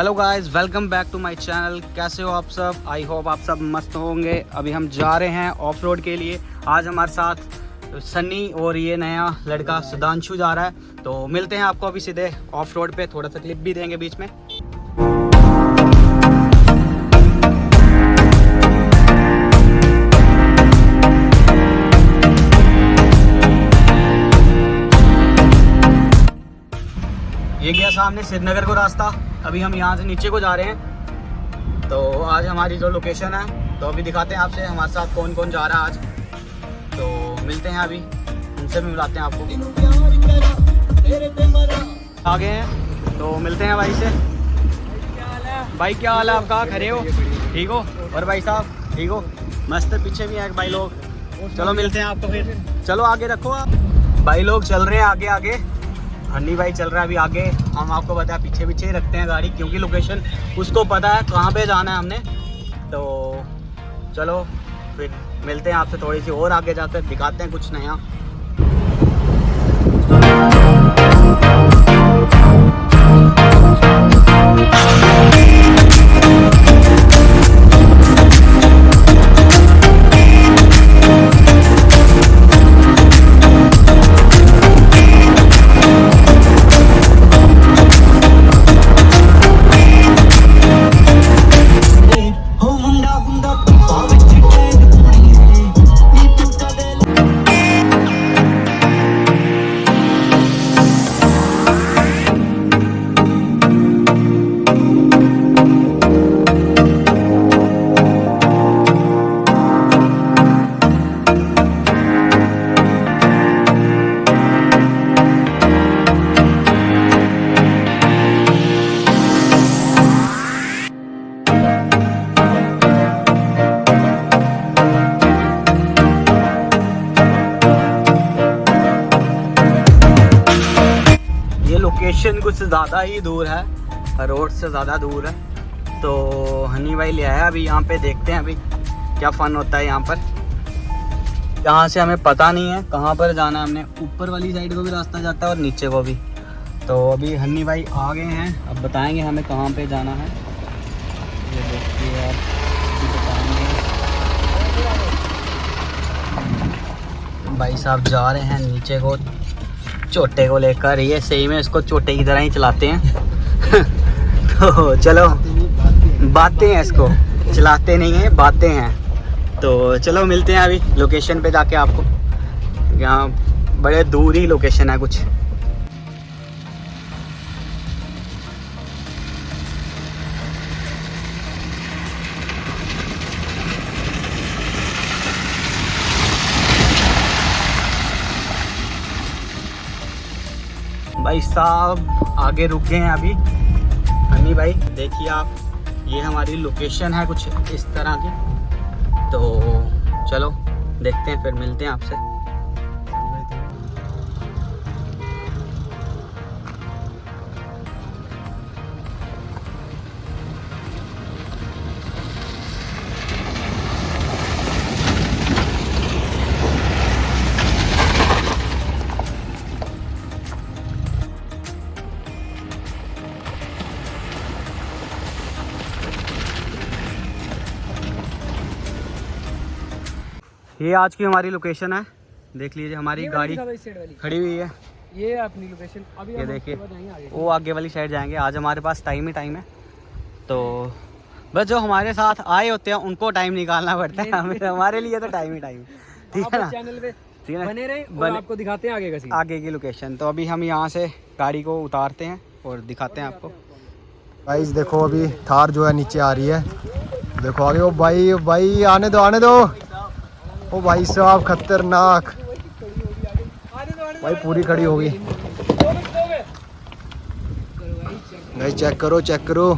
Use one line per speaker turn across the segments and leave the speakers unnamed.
Hello guys, welcome back to my channel. कैसे हो आप सब? आई होप आप सब मस्त होंगे। अभी हम जा रहे हैं ऑफ रोड के लिए। आज हमारे साथ सन्नी और ये नया लड़का सुधांशु जा रहा है। तो मिलते हैं आपको अभी सीधे ऑफ रोड पे, थोड़ा सा क्लिप भी देंगे बीच में। ये गया सामने श्रीनगर को रास्ता। अभी हम यहाँ से नीचे को जा रहे हैं। तो आज हमारी जो लोकेशन है, तो अभी दिखाते हैं आपसे हमारे साथ कौन कौन जा रहा है आज। तो मिलते हैं, अभी उनसे भी मिलाते हैं आपको। आ गए हैं तो मिलते हैं भाई से। भाई क्या हाल है आपका? खड़े हो? ठीक हो? और भाई साहब ठीक हो? मस्त। पीछे भी हैं भाई लोग। चलो मिलते हैं आपको फिर। चलो आगे रखो आप। भाई लोग चल रहे हैं आगे आगे। हन्नी भाई चल रहा है अभी आगे। हम आपको पता है पीछे पीछे ही रखते हैं गाड़ी, क्योंकि लोकेशन उसको पता है कहाँ पे जाना है हमने। तो चलो फिर मिलते हैं आपसे थोड़ी सी और आगे जाकर, दिखाते हैं कुछ नया। लोकेशन कुछ ज़्यादा ही दूर है, रोड से ज़्यादा दूर है। तो हनी भाई ले आया अभी यहाँ पे। देखते हैं अभी क्या फ़न होता है यहाँ पर। यहाँ से हमें पता नहीं है कहाँ पर जाना है। हमने ऊपर वाली साइड को भी रास्ता जाता है और नीचे को भी। तो अभी हनी भाई आ गए हैं, अब बताएंगे हमें कहाँ पे जाना है। ये देखिए आप, बताएंगे। भाई साहब जा रहे हैं नीचे को चोटे को लेकर। ये सही में इसको चोटे की तरह ही चलाते हैं। तो चलो, बातें हैं, इसको चलाते नहीं हैं, बातें हैं। तो चलो मिलते हैं अभी लोकेशन पे जाके आपको। यहाँ बड़े दूर ही लोकेशन है कुछ। भाई साहब आगे रुक गए हैं अभी। हनी भाई देखिए आप, ये हमारी लोकेशन है कुछ इस तरह की। तो चलो देखते हैं, फिर मिलते हैं आपसे। ये आज की हमारी लोकेशन है। देख लीजिए हमारी गाड़ी खड़ी हुई है।
ये अपनी लोकेशन। अभी
ये देखिए, वो आगे वाली साइड जाएंगे। आज हमारे पास टाइम ही टाइम है। तो बस जो हमारे साथ आए होते हैं उनको टाइम निकालना पड़ता है। हमें, हमारे लिए तो टाइम ही टाइम। ठीक है ना?
चैनल पे
ठीक है,
बने रहे और आपको दिखाते हैं आगे का
आगे की लोकेशन। तो अभी हम यहाँ से गाड़ी को उतारते हैं और दिखाते हैं आपको।
गाइस देखो, अभी थार जो है नीचे आ रही है। देखो आगे। ओ भाई आने दो, आने दो। ओ भाई साहब खतरनाक। भाई पूरी खड़ी हो गई। गाइस चेक करो, चेक करो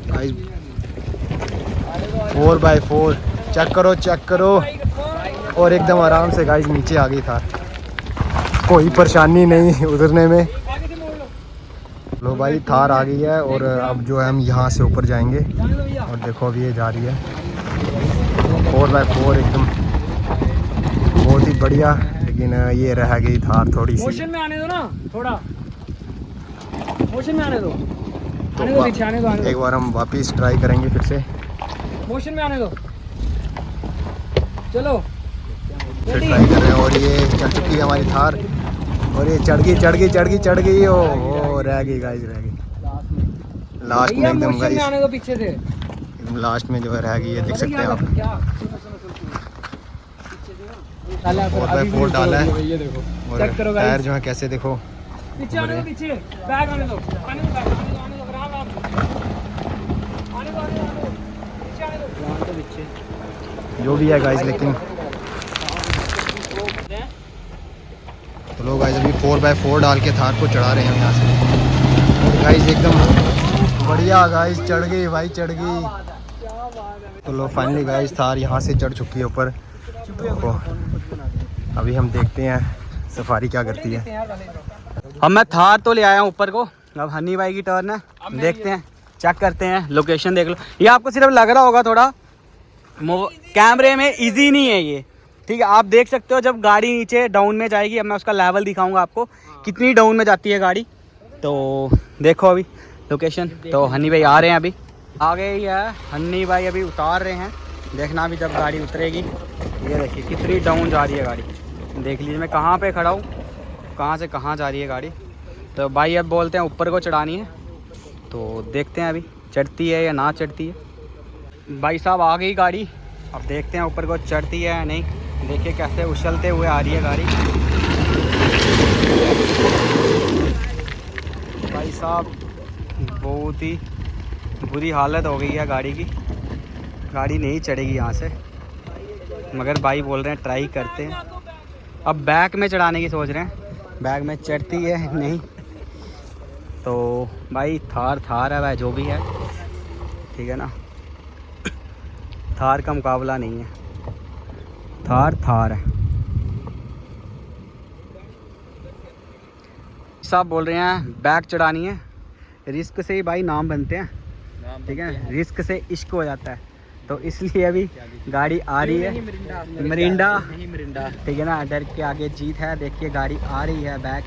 गाइस। 4x4 चेक करो, चेक करो। और एकदम आराम से गाइस नीचे आ गई थार। कोई परेशानी नहीं उतरने में। लो भाई थार आ गई है। और अब जो है हम यहाँ से ऊपर जाएंगे। और देखो अभी ये जा रही है 4x4 एकदम बहुत ही बढ़िया। लेकिन ये रह गई थार थोड़ी सी।
मोशन में आने दो ना, थोड़ा मोशन में आने दो। आने दो पीछे, आने दो, आने
एक बार हम वापस ट्राई करेंगे फिर से।
दो मोशन में आने दो। चलो
फिर ट्राई कर रहे हैं और ये चढ़ चुकी है हमारी थार और ये चढ़ गई। ओ रह गई गाइस, रह गई लास्ट में एकदम
मोशन में
गाइस,
आने दो पीछे से।
एकदम लास्ट में जो है रह गई है, देख सकते हैं आप।
क्या
4x4 डाला है
ये देखो,
और
चेक करो
टायर
गाइस।
जो है कैसे देखो।
पीछे आने दो, पीछे बैग आने दो, आने दो, बैग आने दो, आने दो, आराम आराम आने दो, आने दो, पीछे आने दो, यहाँ तो पीछे
जो भी है गाइस, लेकिन तो लोग गाइस अभी 4x4 डाल के थार को चढ़ा रहे हैं यहाँ से। और गाइस एकदम बढ़िया गाइस, चढ़ गई भाई, चढ़ गई। तो लोग फाइनली गाइस थार यहाँ से चढ़ चुकी है ऊपर। तो अभी हम देखते हैं सफारी क्या करती है।
अब मैं थार तो ले आया हूँ ऊपर को, अब हनी भाई की टर्न है, देखते हैं, चेक करते हैं। लोकेशन देख लो, ये आपको सिर्फ लग रहा होगा थोड़ा कैमरे में इजी नहीं है ये, ठीक है। आप देख सकते हो जब गाड़ी नीचे डाउन में जाएगी, अब मैं उसका लेवल दिखाऊंगा आपको कितनी डाउन में जाती है गाड़ी। तो देखो अभी लोकेशन, तो हनी भाई आ रहे हैं, अभी आ गए ही है हनी भाई, अभी उतार रहे हैं। देखना अभी जब गाड़ी उतरेगी, ये देखिए कितनी डाउन जा रही है गाड़ी, देख लीजिए। मैं कहाँ पे खड़ा हूँ, कहाँ से कहाँ जा रही है गाड़ी। तो भाई अब बोलते हैं ऊपर को चढ़ानी है, तो देखते हैं अभी चढ़ती है या ना चढ़ती है। भाई साहब आ गई गाड़ी, अब देखते हैं ऊपर को चढ़ती है या नहीं। देखिए कैसे उछलते हुए आ रही है गाड़ी। भाई साहब बहुत ही बुरी हालत हो गई है गाड़ी की, गाड़ी नहीं चढ़ेगी यहाँ से, मगर भाई बोल रहे हैं ट्राई करते हैं। अब बैक में चढ़ाने की सोच रहे हैं, बैग में चढ़ती है नहीं। तो भाई थार है भाई, जो भी है ठीक है ना, थार का मुकाबला नहीं है, थार है। सब बोल रहे हैं बैग चढ़ानी है, रिस्क से ही भाई नाम बनते हैं, ठीक है, रिस्क से इश्क हो जाता है। तो इसलिए अभी गाड़ी आ रही है, मिरिंडा ठीक है ना, डर के आगे जीत है। देखिए गाड़ी आ रही है, बैग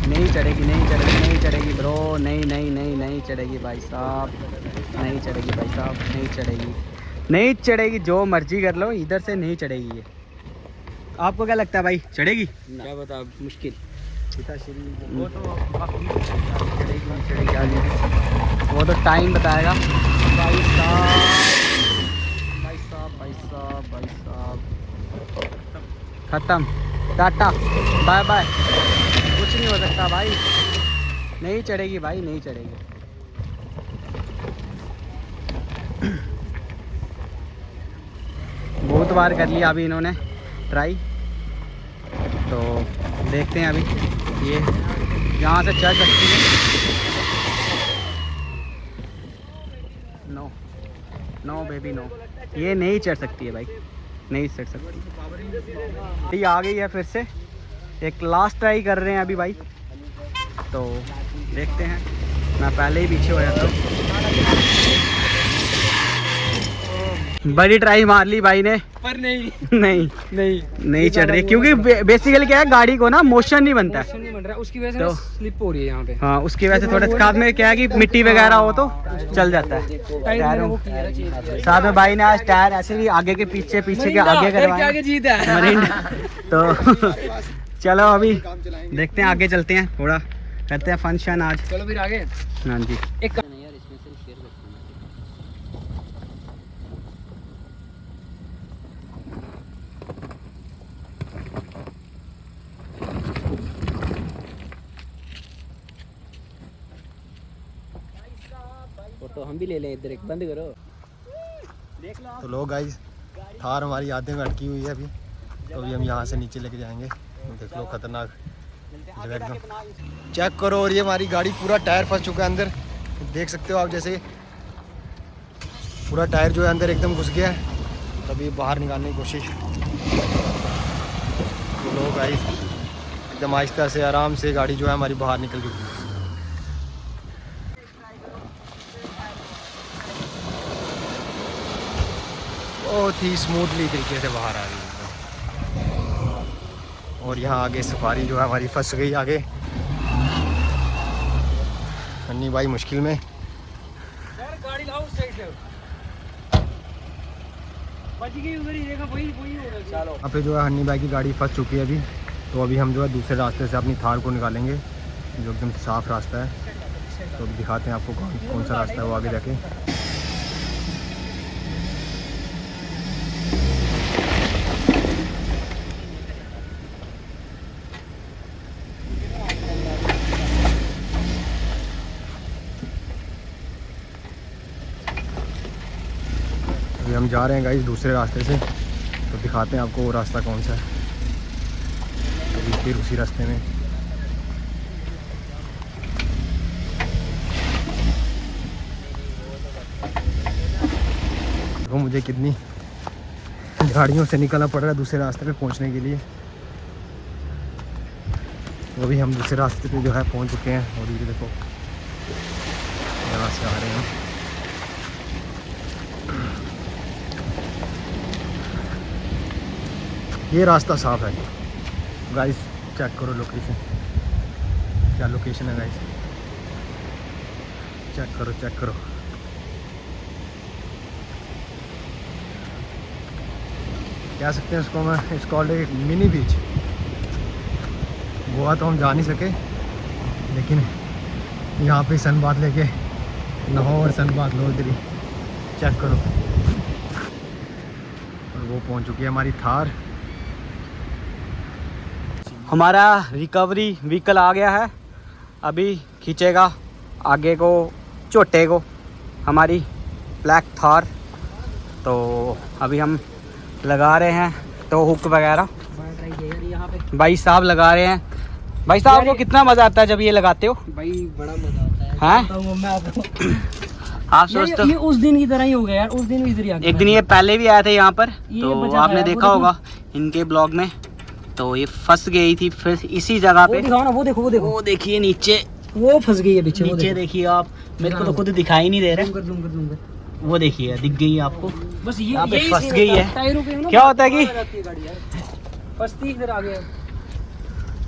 नहीं चढ़ेगी ब्रो, नहीं चढ़ेगी भाई साहब, नहीं चढ़ेगी, जो मर्जी कर लो, इधर से नहीं चढ़ेगी ये। आपको क्या लगता है भाई, चढ़ेगी?
क्या बता, मुश्किल।
वो तो चढ़ेगी, वो तो टाइम बताएगा। भाई साहब खत्म, टाटा बाय बाय, कुछ नहीं हो सकता भाई, नहीं चढ़ेगी भाई, नहीं चढ़ेगी। बहुत बार कर लिया अभी इन्होंने ट्राई, तो देखते हैं अभी ये यहाँ से चढ़ सकती है। नो बेबी नो, ये नहीं चढ़ सकती है भाई, नहीं चढ़ सकती। ये आ गई है फिर से, एक लास्ट ट्राई कर रहे हैं अभी भाई, तो देखते हैं। मैं पहले ही पीछे हो जाता हूँ। बड़ी ट्राई मार ली भाई ने,
पर
नहीं चढ़ रही, क्योंकि बेसिकली क्या है, गाड़ी को ना मोशन नहीं बनता है,
नहीं बन रहा, उसकी वजह से
तो
स्लिप हो रही है यहाँ पे।
हाँ उसकी वजह से थोड़ा साथ में क्या है कि मिट्टी वगैरह हो तो चल जाता है। साथ में भाई ने आज टायर ऐसे भी आगे के पीछे के आगे करवाए,
जीत है
मरिंडा। तो चलो अभी देखते हैं, आगे चलते हैं, थोड़ा करते हैं फंक्शन आज।
चलो फिर आगे।
हाँ जी,
एक तो हम भी ले लें, इधर एक बंद करो।
तो लोग गाइस थार हमारी आधे में अटकी हुई है अभी, तो अभी हम यहाँ से नीचे लेके जाएंगे। देख लो खतरनाक जगह एकदम, चेक करो। और ये हमारी गाड़ी पूरा टायर फंस चुका है अंदर, देख सकते हो आप, जैसे पूरा टायर जो है अंदर एकदम घुस गया है। तभी बाहर निकालने की कोशिश। तो लोग गाइस एकदम आहिस्ता से आराम से गाड़ी जो है हमारी बाहर निकल गई। बहुत ही स्मूथली तरीके से बाहर आ गई। और यहाँ आगे सफारी जो है हमारी फंस गई आगे। अन्नी भाई मुश्किल में।
बच गई उधर ही, देखा वही वही हो रहा है। चलो
यहाँ पे जो है हन्नी भाई की गाड़ी फंस चुकी है अभी, तो अभी हम जो है दूसरे रास्ते से अपनी थार को निकालेंगे जो एकदम साफ रास्ता है। तो अभी दिखाते हैं आपको कौन सा रास्ता है वो आगे जाके। अभी हम जा रहे हैं गाइस दूसरे रास्ते से, तो दिखाते हैं आपको वो रास्ता कौन सा है। अभी फिर उसी रास्ते में देखो मुझे कितनी गाड़ियों से निकलना पड़ रहा है दूसरे रास्ते पे पहुंचने के लिए। तो अभी हम दूसरे रास्ते पे जो है पहुंच चुके हैं और ये देखो यहाँ से आ रहे हैं। ये रास्ता साफ है गाइस, चेक करो लोकेशन, क्या लोकेशन है गाइस, चेक करो चेक करो। कह सकते हैं उसको, मैं इसको एक मिनी बीच। गोवा तो हम जा नहीं सके, लेकिन यहाँ पे सन बात लेके नहाओ और सन बात लो इधर ही, चेक करो। और वो पहुँच चुकी है हमारी थार।
हमारा रिकवरी व्हीकल आ गया है, अभी खींचेगा आगे को छोटे को हमारी ब्लैक थार। तो अभी हम लगा रहे हैं तो हुक वगैरह भाई साहब लगा रहे हैं। भाई साहब आपको कितना मज़ा आता है जब ये लगाते हो?
भाई बड़ा मजा आता है।
हैं?
मैं आपको
आप सोचते
ये
हो
उस दिन की तरह ही हो गया यार, उस दिन भी इधर ही आ गया।
एक दिन ये पहले भी आए थे यहाँ पर,
ये
तो
बचा
आपने
है,
देखा
वो
होगा इनके ब्लॉग में। तो ये फंस गई थी फिर इसी जगह
वो
पे।
दिखाओ ना, वो देखो वो देखो,
वो देखिए नीचे,
वो फंस गई है पीछे, वो
नीचे
देखो।
देखिए आप, मेरे को तो खुद दिखाई नहीं दे
जूम
रहा।
कर जूम कर जूम कर।
वो देखिए दिख गई आपको,
बस
यहाँ पे
यही
फंस
सीन
गई
होता
है।
टायरों पे ना
क्या होता है कि
जाती है गाड़ी यार, फंसती इधर आ गया।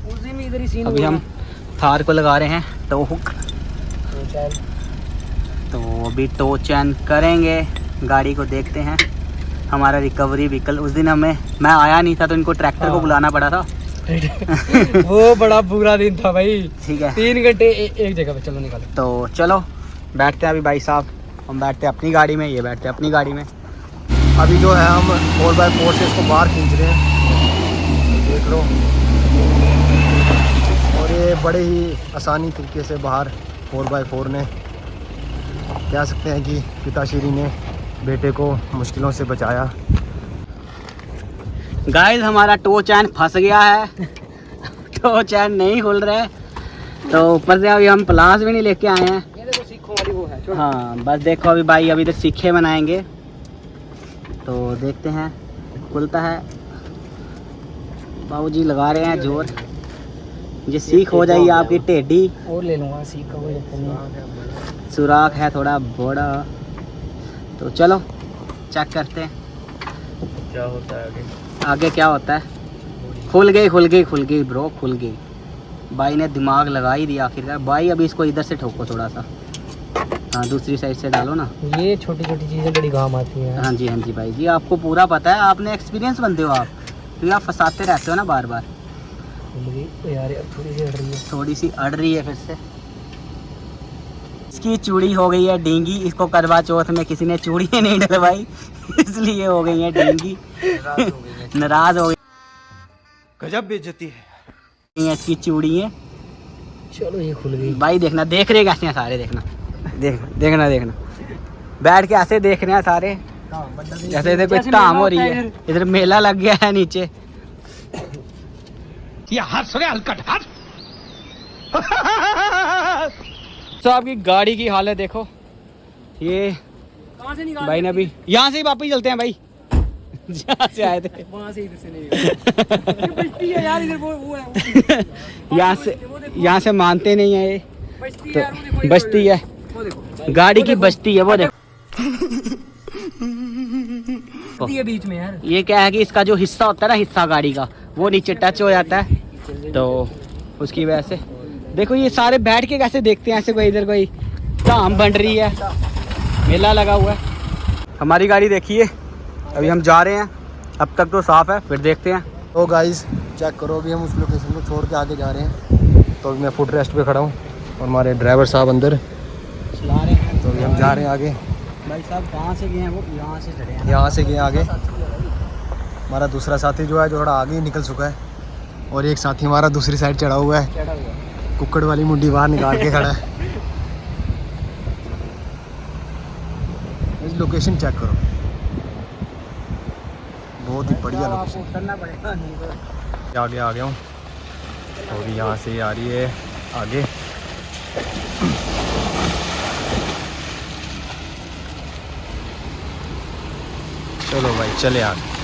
उस दिन भी इधर ही सीन
अभी
हुआ
हम थार को लगा रहे हैं टो हुक।
तो चल
तो अभी टो चैन करेंगे, गाड़ी को देखते हैं। हमारा रिकवरी व्हीकल, उस दिन मैं आया नहीं था तो इनको ट्रैक्टर को बुलाना पड़ा था।
वो बड़ा बुरा दिन था भाई,
ठीक है,
3 घंटे एक जगह पे। चलो निकालो।
तो चलो बैठते हैं अभी भाई साहब, हम बैठते हैं अपनी गाड़ी में, ये बैठते हैं अपनी गाड़ी में।
अभी जो है हम 4x4 से इसको बाहर खींच रहे हैं, देख लो। और ये बड़े ही आसानी तरीके से बाहर 4x4 ने, कह सकते हैं कि पिताश्री ने बेटे को मुश्किलों से बचाया।
गाइस हमारा टो चैन फंस गया है, टो चैन नहीं खुल रहा है। तो ऊपर से अभी हम प्लास भी नहीं लेके आए हैं।
ये देखो सीखों वाली वो है।
हाँ बस देखो अभी भाई अभी तो सीखे बनाएंगे, तो देखते हैं खुलता है। बाबूजी लगा रहे हैं जोर, ये सीख हो जाएगी आपकी टेढ़ी।
और ले लूँगा सीख का, कोई चक्कर नहीं।
सुराख है थोड़ा बड़ा, तो चलो चेक करते हैं
क्या होता है आगे।
आगे क्या होता है। खुल गई ब्रो, खुल गई। भाई ने दिमाग लगा ही दिया आखिरकार। भाई अभी इसको इधर से ठोको थोड़ा सा, हाँ दूसरी साइड से डालो ना।
ये छोटी छोटी चीज़ें बड़ी काम आती हैं।
हाँ जी भाई जी, आपको पूरा पता है, आपने एक्सपीरियंस बनते हो आप, क्योंकि आप फंसाते रहते हो ना बार बार।
यार थोड़ी सी अड़ रही है,
थोड़ी सी अड़ रही है फिर से। इसकी चूड़ी हो गई है डींगी, इसको करवा चौथ में किसी ने चूड़ी नहीं डलवाई इसलिए हो गई है डींगी, नाराज हो गई।
गजब बेइज्जती है।
इसकी चूड़ी है।
चलो ये खुल गई।
भाई देखना, देख रहे कैसे हैं सारे, देखना देखना बैठ के ऐसे देख रहे हैं सारे, जैसे इधर कोई धाम हो रही है। इधर मेला लग गया है नीचे। ये हंस रहे हलकट हंस। तो आपकी गाड़ी की हालत देखो, ये
कहाँ से निकाल
भाई ने अभी यहाँ से ही वापस चलते हैं भाई जहाँ से आए थे।
वहाँ से इधर से नहीं बचती है यार, इधर वो है
यहाँ से मानते नहीं है ये,
बचती है यार, वो देखो,
तो बचती है
वो देखो
गाड़ी की, बचती है वो देखो।
बचती है बीच में यार।
ये क्या है कि इसका जो हिस्सा होता है ना, हिस्सा गाड़ी का, वो नीचे टच हो जाता है, तो उसकी वजह से देखो ये सारे बैठ के कैसे देखते हैं ऐसे, कोई इधर कोई धाम बन रही है, मेला लगा हुआ है। हमारी गाड़ी देखिए अभी हम जा रहे हैं, अब तक तो साफ़ है, फिर देखते हैं।
तो गाइस चेक करो, अभी हम उस लोकेशन को छोड़ के आगे जा रहे हैं। तो अभी मैं फुट रेस्ट पे खड़ा हूँ और हमारे ड्राइवर साहब अंदर
चला रहे हैं।
तो अभी हम जा रहे हैं आगे।
भाई साहब कहाँ से गए हैं वो? यहाँ से चढ़े हैं।
यहाँ से गए आगे। हमारा दूसरा साथी जो है जो थोड़ा आगे ही निकल चुका है और एक साथी हमारा दूसरी साइड चढ़ा हुआ है,
चढ़ा हुआ है।
कुक्कड़ वाली मुंडी बाहर निकाल के खड़ा है। इस लोकेशन चेक करो, बहुत ही बढ़िया
आपको
लोकेशन।
उतरना पड़ेगा नहीं तो।
आगे आ गया हूँ, तो अभी यहाँ से आ रही है आगे। चलो भाई चले आगे।